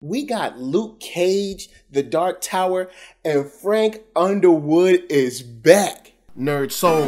We got Luke Cage, The Dark Tower, and Frank Underwood is back. NERDSoul.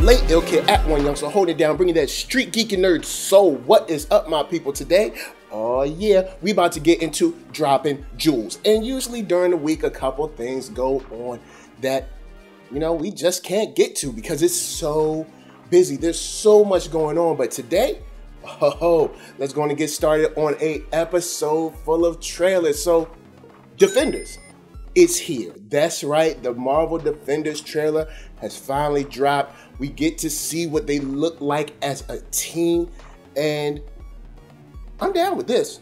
Late Ill Kid at OneYoungsta, hold it down, bringing that street geek and nerd soul. What is up, my people, today? Oh yeah, we about to get into Droppin Jewelz. And usually during the week, a couple things go on that, you know, we just can't get to because it's so busy. There's so much going on. But today, let's go and get started on an episode full of trailers. So, Defenders. It's here. That's right. The Marvel Defenders trailer has finally dropped. We get to see what they look like as a team, and I'm down with this.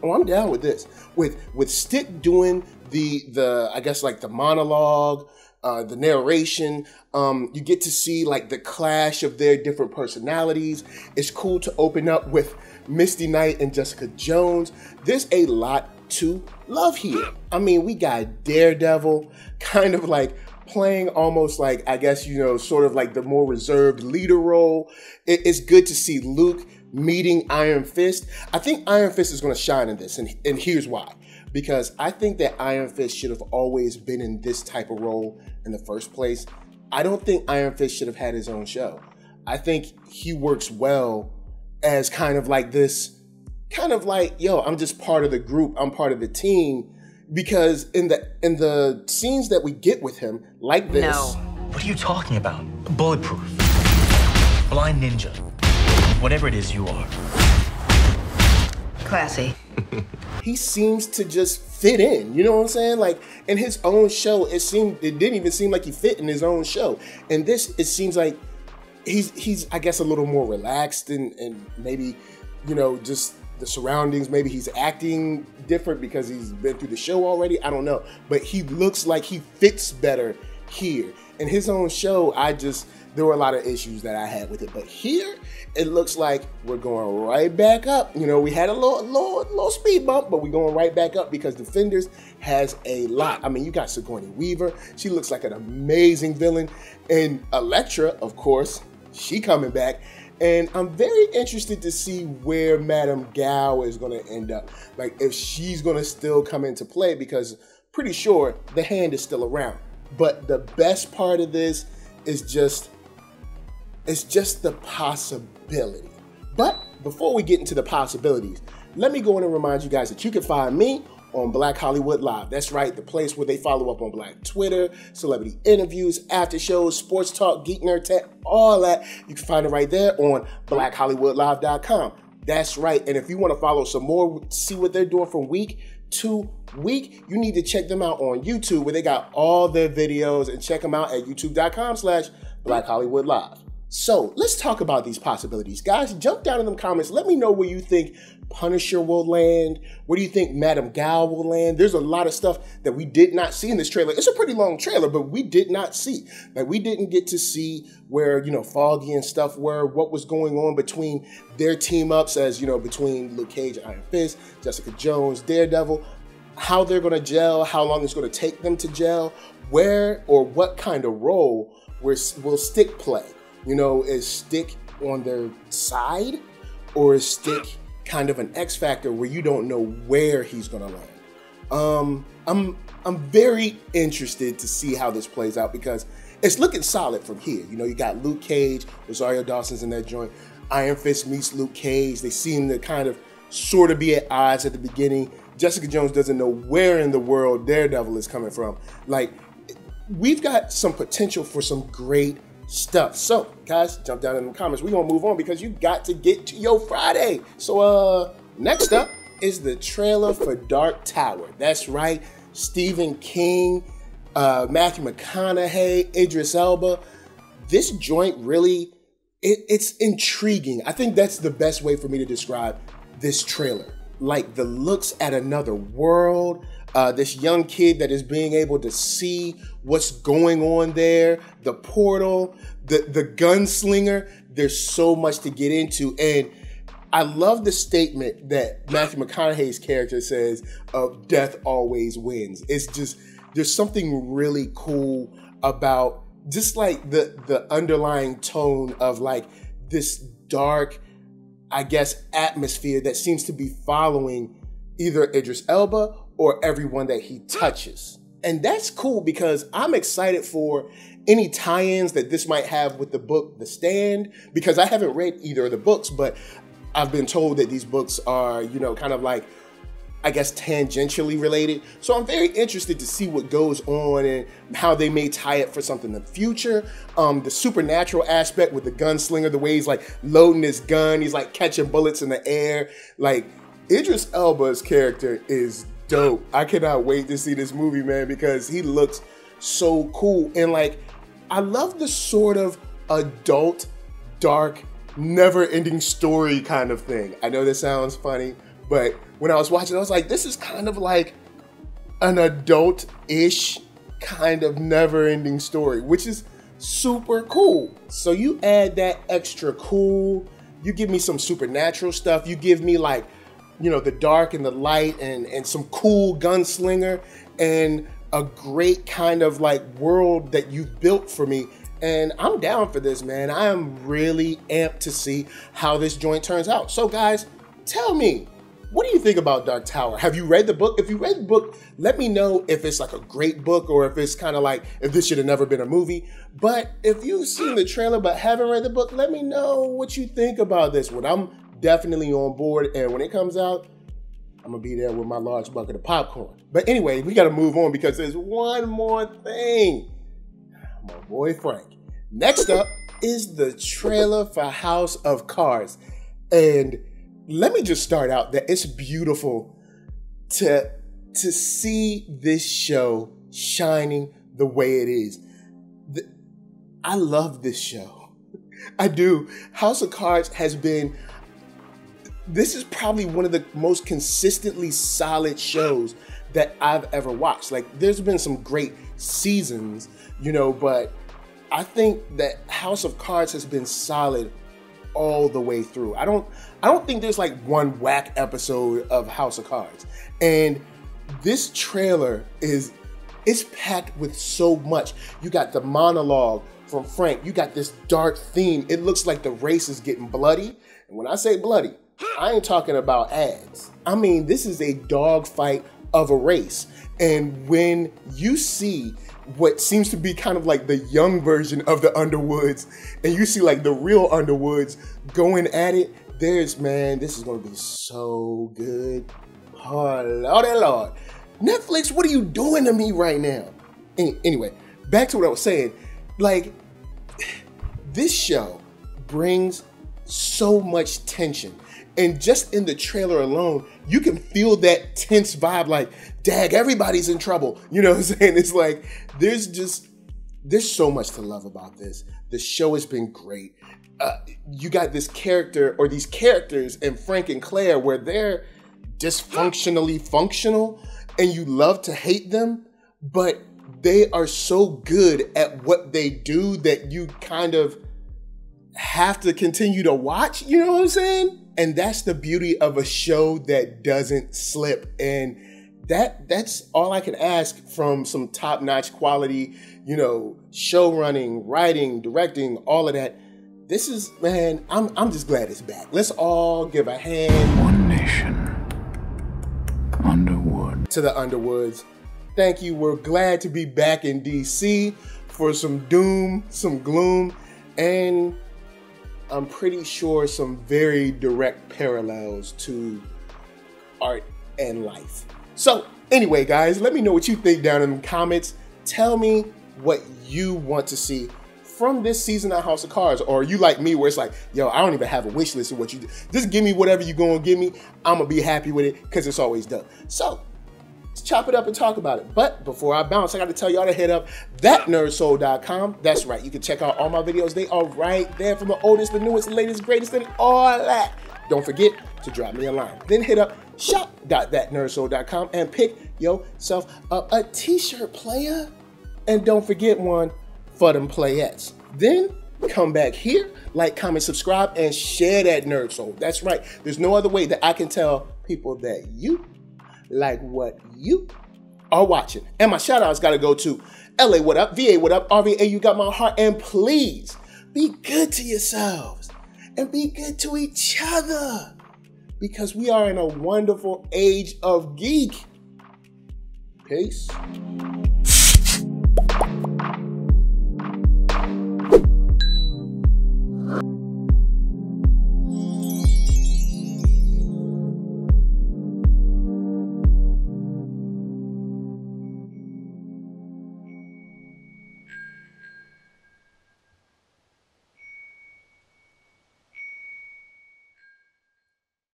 Oh, I'm down with this. With Stick doing the I guess like the monologue, the narration. You get to see like the clash of their different personalities. It's cool to open up with Misty Knight and Jessica Jones. There's a lot to love here. I mean, we got Daredevil kind of like playing almost like, I guess, you know, sort of like the more reserved leader role. It's good to see Luke meeting Iron Fist. I think Iron Fist is going to shine in this, and here's why. Because I think that Iron Fist should have always been in this type of role in the first place. I don't think Iron Fist should have had his own show. I think he works well as kind of like this, kind of like, yo, I'm just part of the group, I'm part of the team, because in the scenes that we get with him, like this. No. What are you talking about? Bulletproof, blind ninja, whatever it is you are. Classy. He seems to just fit in, you know what I'm saying? Like in his own show, it didn't even seem like he fit in his own show. And this, it seems like he's I guess a little more relaxed and maybe, you know, just the surroundings, maybe he's acting different because he's been through the show already. I don't know. But he looks like he fits better here. In his own show, there were a lot of issues that I had with it. But here, it looks like we're going right back up. You know, we had a little speed bump, but we're going right back up because Defenders has a lot. I mean, you got Sigourney Weaver. She looks like an amazing villain. And Elektra, of course, she coming back. And I'm very interested to see where Madame Gao is going to end up. Like, if she's going to still come into play, because pretty sure the Hand is still around. But the best part of this is just the possibility. But before we get into the possibilities, let me go in and remind you guys that you can find me on Black Hollywood Live. That's right, the place where they follow up on Black Twitter, celebrity interviews, after shows, sports talk, geek, nerd, tech, all that. You can find it right there on blackhollywoodlive.com. That's right. And if you want to follow some more, see what they're doing from week to week, you need to check them out on YouTube, where they got all their videos, and check them out at youtube.com/blackhollywoodlive. So let's talk about these possibilities. Guys, jump down in the comments. Let me know where you think Punisher will land. Where do you think Madame Gao will land? There's a lot of stuff that we did not see in this trailer. It's a pretty long trailer, but we did not see. Like, we didn't get to see where, you know, Foggy and stuff were, what was going on between their team ups, as, you know, between Luke Cage, Iron Fist, Jessica Jones, Daredevil, how they're going to gel, how long it's going to take them to gel, where or what kind of role will Stick play. You know, is Stick on their side, or is Stick kind of an X factor where you don't know where he's gonna land? I'm very interested to see how this plays out, because it's looking solid from here. You know, you got Luke Cage, Rosario Dawson's in that joint. Iron Fist meets Luke Cage. They seem to kind of sort of be at odds at the beginning. Jessica Jones doesn't know where in the world Daredevil is coming from. Like, we've got some potential for some great stuff. So, guys, jump down in the comments. We're going to move on because you got to get to your Friday. So, next up is the trailer for Dark Tower. That's right. Stephen King, Matthew McConaughey, Idris Elba. This joint really, it's intriguing. I think that's the best way for me to describe this trailer. Like, the looks at another world, this young kid that is being able to see what's going on there, the portal, the gunslinger. There's so much to get into. And I love the statement that Matthew McConaughey's character says of death always wins. It's just, there's something really cool about just like the underlying tone of like this dark, I guess, atmosphere that seems to be following either Idris Elba or everyone that he touches. And that's cool because I'm excited for any tie-ins that this might have with the book The Stand, because I haven't read either of the books, but I've been told that these books are, you know, kind of like, I guess, tangentially related. So I'm very interested to see what goes on and how they may tie it for something in the future. The supernatural aspect with the gunslinger, the way he's like loading his gun, he's like catching bullets in the air. Like, Idris Elba's character is dope. I cannot wait to see this movie, man, because he looks so cool. And like, I love the sort of adult, dark, never-ending story kind of thing. I know this sounds funny, but when I was watching, I was like, this is kind of like an adult-ish kind of never-ending story, which is super cool. So you add that extra cool, you give me some supernatural stuff, you give me like, you know, the dark and the light and some cool gunslinger and a great kind of like world that you've built for me. And I'm down for this, man. I am really amped to see how this joint turns out. So guys, tell me, what do you think about Dark Tower? Have you read the book? If you read the book, let me know if it's like a great book or if it's kind of like, if this should have never been a movie. But if you've seen the trailer but haven't read the book, let me know what you think about this one. I'm definitely on board. And when it comes out, I'm gonna be there with my large bucket of popcorn. But anyway, we gotta move on because there's one more thing. My boy Frank. Next up is the trailer for House of Cards. And let me just start out that it's beautiful to see this show shining the way it is. I love this show. I do. House of Cards has been, this is probably one of the most consistently solid shows that I've ever watched. Like, there's been some great seasons, you know, but I think that House of Cards has been solid all the way through. I don't think there's like one whack episode of House of Cards. And this trailer it's packed with so much. You got the monologue from Frank. You got this dark theme. It looks like the race is getting bloody. And when I say bloody, I ain't talking about ads. I mean, this is a dogfight of a race. And when you see what seems to be kind of like the young version of the Underwoods, and you see like the real Underwoods going at it, man, this is gonna be so good. Oh, Lordy Lord. Netflix, what are you doing to me right now? Anyway, back to what I was saying. Like, this show brings so much tension. And just in the trailer alone, you can feel that tense vibe, like, dag, everybody's in trouble. You know what I'm saying? It's like, there's so much to love about this. The show has been great. You got this character, or these characters in Frank and Claire, where they're dysfunctionally functional, and you love to hate them, but they are so good at what they do that you kind of have to continue to watch, you know what I'm saying? And that's the beauty of a show that doesn't slip. And that's all I can ask from some top-notch quality, you know, show running, writing, directing, all of that. This is, man, I'm just glad it's back. Let's all give a hand. One nation. Underwood. To the Underwoods. Thank you. We're glad to be back in DC for some doom, some gloom, and I'm pretty sure some very direct parallels to art and life. So anyway, guys, let me know what you think down in the comments. Tell me what you want to see from this season of House of Cards. Or you like me, where it's like, yo, I don't even have a wish list of what you do. Just give me whatever you're going to give me. I'm going to be happy with it because it's always dope. So let's chop it up and talk about it. But before I bounce, I got to tell y'all to hit up ThatNERDSoul.com. That's right. You can check out all my videos. They are right there, from the oldest, the newest, the latest, greatest, and all that. Don't forget to drop me a line. Then hit up shop.thatnerdsoul.com and pick yourself up a t-shirt, player. And don't forget one for them playettes. Then come back here, like, comment, subscribe, and share that Nerd Soul. That's right. There's no other way that I can tell people that you like what you are watching. And my shout outs got to go to LA, what up? VA, what up? RVA, you got my heart. And please, be good to yourselves and be good to each other because we are in a wonderful age of geek. Peace.